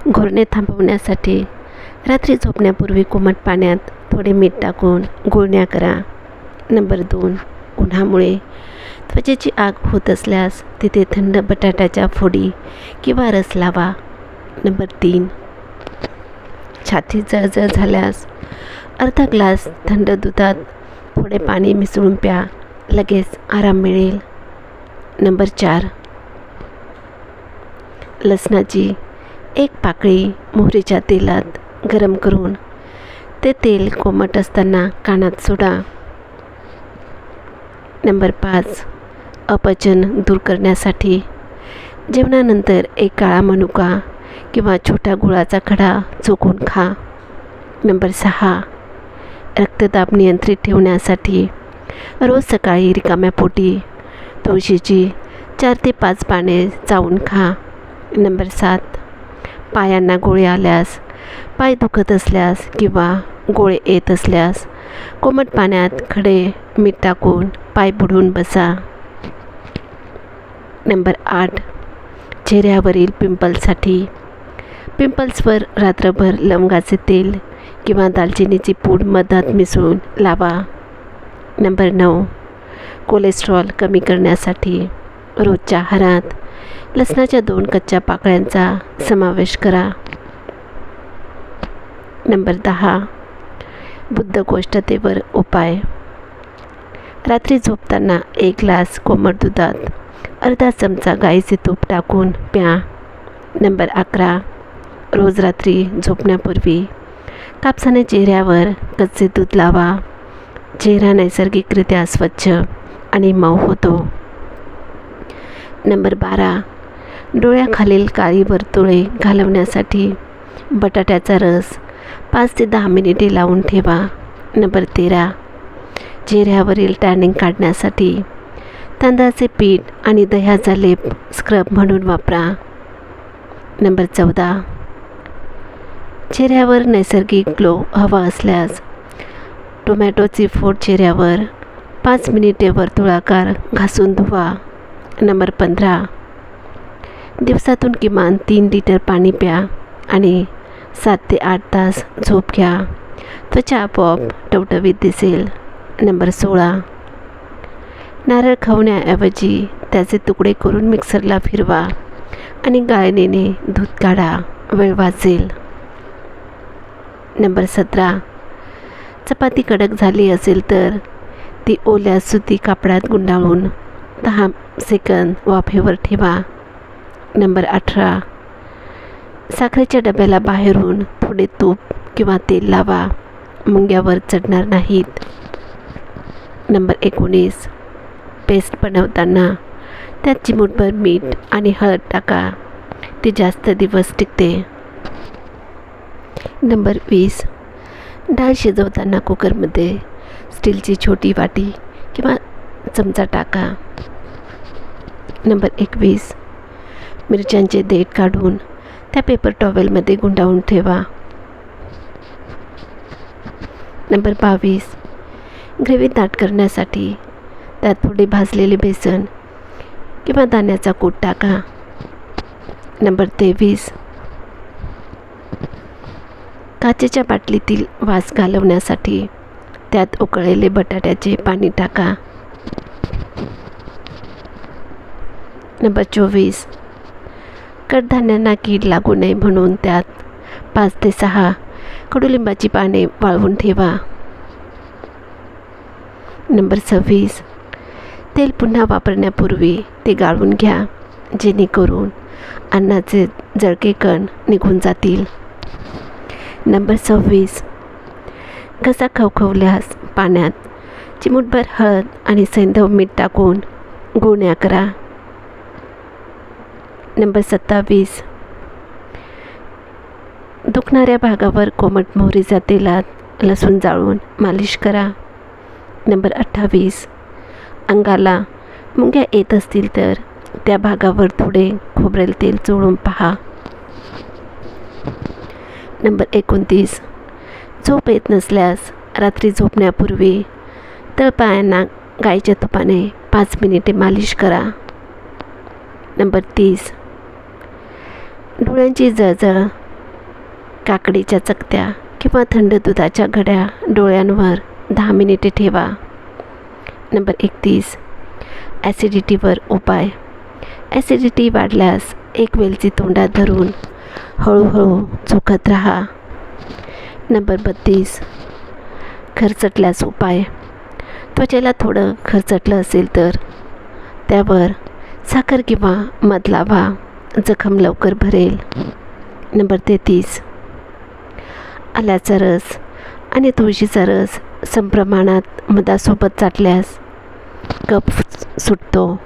घोरणे थांबवण्यासाठी रात्री झोपण्यापूर्वी कोमट पाण्यात थोडे मीठ टाकून गुळण्या करा. नंबर 2, उन्हामुळे त्वचेची आग होत असल्यास तिथे थंड बटाट्याच्या फोडी किंवा रस लावा. नंबर 3, छातीत जळजळ झाल्यास अर्धा ग्लास थंड दुधात थोडे पाणी मिसळून प्या, लगेच आराम मिळेल. नंबर 4, लसणाची एक पाकळी मोहरीच्या तेलात गरम करून ते तेल कोमट असताना कानात सोडा. नंबर 5, अपचन दूर करण्यासाठी जेवणानंतर एक काळा मनुका किंवा छोटा गुळाचा खडा चोखून खा. नंबर 6, रक्तदाब नियंत्रित ठेवण्यासाठी रोज सकाळी रिकाम्या पोटी तुळशीची 4 ते 5 पाने चावून खा. नंबर 7, पायांना गोळे आल्यास, पाय दुखत असल्यास किंवा गोळे येत असल्यास कोमट पाण्यात खडे मीठ टाकून पाय बुडवून बसा. नंबर 8, चेहऱ्यावरील पिंपल्ससाठी पिंपल्सवर रात्रभर लवंगाचे तेल किंवा दालचिनीची पूड मधात मिसळून लावा. नंबर 9, कोलेस्ट्रॉल कमी करण्यासाठी रोजच्या आहारात लसणाच्या 2 कच्च्या पाकळ्यांचा समावेश करा. नंबर 10, बद्धकोष्ठतेवर उपाय. रात्री झोपताना 1 ग्लास कोमट दुधात अर्धा चमचा गाईचे तूप टाकून प्या. नंबर 11, रोज रात्री झोपण्यापूर्वी कापसाने चेहऱ्यावर कच्चे दूध लावा. चेहरा नैसर्गिकरित्या स्वच्छ आणि मऊ होतो. नंबर 12, डोळ्याखालील काळी वर्तुळे घालवण्यासाठी बटाट्याचा रस 5 ते 10 मिनिटे लावून ठेवा. नंबर 13, चेहऱ्यावरील टॅनिंग काढण्यासाठी तांदळाचे पीठ आणि दह्याचा लेप स्क्रब म्हणून वापरा. नंबर 14, चेहऱ्यावर नैसर्गिक ग्लो हवा असल्यास टोमॅटोची फोड चेहऱ्यावर 5 मिनिटे वर्तुळाकार घासून धुवा. नंबर 15, दिवसातून किमान 3 लिटर पाणी प्या आणि 7 ते 8 तास झोप घ्या. त्वचा आपोआप टवटवीत दिसेल. नंबर 16, नारळ खवण्याऐवजी त्याचे तुकडे करून मिक्सरला फिरवा आणि गाळणीने दूध काढा, वेळ वाचेल. नंबर 17, चपाती कडक झाली असेल तर ती ओल्या सुती कापडात गुंडाळून 10 सेकंद वाफेवर ठेवा. नंबर 18, साखरेच्या डब्याला बाहेरून थोडे तूप किंवा तेल लावा, मुंग्यावर चढणार नाहीत. नंबर 19, पेस्ट बनवताना त्यात चिमूटभर मीठ आणि हळद टाका, ती जास्त दिवस टिकते. नंबर 20, डाळ शिजवताना कुकरमध्ये स्टीलची छोटी वाटी किंवा चमचा टाका. नंबर 21, मिरच्यांचे देठ काढून त्या पेपर टॉवेलमध्ये गुंडाळून ठेवा. नंबर 22, ग्रेव्ही दाट करण्यासाठी त्यात थोडे भाजलेले बेसन किंवा दाण्याचा कूट टाका. नंबर 23, काचेच्या बाटलीतील वास घालवण्यासाठी त्यात उकळलेले बटाट्याचे पाणी टाका. नंबर 24, कडधान्यांना कीड लागू नये म्हणून त्यात 5 ते 6 कडुलिंबाची पाने वाळवून ठेवा. नंबर 26, तेल पुन्हा वापरण्यापूर्वी ते गाळून घ्या, जेणेकरून अन्नाचे जळके कण निघून जातील. नंबर 26, घसा खवखवल्यास पाण्यात चिमूटभर हळद आणि सैंधव मीठ टाकून गुळण्या करा. नंबर 27, दुखणाऱ्या भागावर कोमट मोहरीच्या तेलात लसूण जाळून मालिश करा. नंबर 28, अंगाला मुंग्या येत असतील तर त्या भागावर थोडे खोबरेल तेल चोळून पहा. नंबर 29, झोप येत नसल्यास रात्री झोपण्यापूर्वी तळपायांना गाईच्या तुपाने 5 मिनिटे मालिश करा. नंबर 30, डोळ्यांची जळजळ काकडीच्या चकत्या किंवा थंड दुधाच्या घड्या डोळ्यांवर 10 मिनिटे ठेवा. नंबर 31. ॲसिडिटीवर उपाय. ॲसिडिटी वाढल्यास एक वेलची तोंडात धरून हळूहळू चोखत राहा. नंबर 32. खरचटल्यास उपाय. त्वचेला थोडं खरचटलं असेल तर त्यावर साखर किंवा मध लावा, जखम लवकर भरेल. नंबर 33. आल्याचा रस आणि तुळशीचा रस समप्रमाणात मधासोबत चाटल्यास कफ सुटतो.